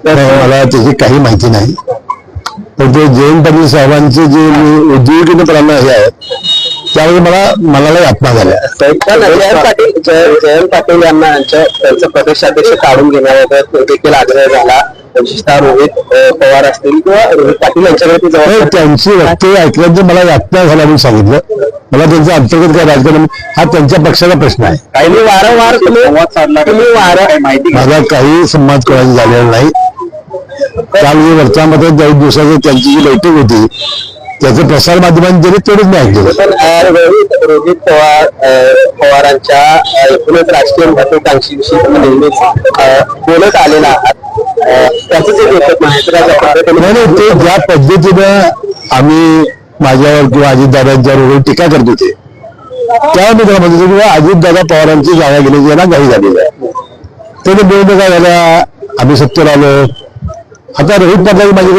मला त्याची काही माहिती नाही. पण ते जयंत पाटील साहेबांचे जे उद्योगीकरण हे आहे त्यावेळी मनाला यातना झाल्या. जयंत पाटील यांना त्यांचं प्रदेशाध्यक्ष काढून घेण्याबाबत देखील आग्रह झाला. विशेषतः रोहित पवार असतील किंवा रोहित पाटील यांच्याकडे त्यांची वक्तव्य ऐकल्यानंतर मला यातना झाला म्हणून सांगितलं. मला त्यांचं अंतर्गत काय राजकारण हा त्यांच्या पक्षाचा प्रश्न आहे. काही वारंवार माझा काही संवाद कोणाचा झालेला नाही. त्यावेळी वर्तमानपत्रात 2 दिवसाची त्यांची जी बैठक होती त्याचं प्रसार माध्यमांनी जरी तेवढंच मी ऐकलं. पण रोहित पवारांच्या एकूणच राजकीय महत्वाकांक्षीविषयी नेहमीच बोलत आलेला आहात. त्याचं जे लेखक नाही ते ज्या पद्धतीनं आम्ही माझ्यावर किंवा अजितदादांच्यावर टीका करत होते तेव्हा मी त्याला म्हणतो किंवा अजितदादा पवारांची जागा गेली यांना घाई झालेली आहे. त्याने निवडणुका झाल्या, आम्ही सत्तेवर आलो. आता रोहित पाटलांची माझी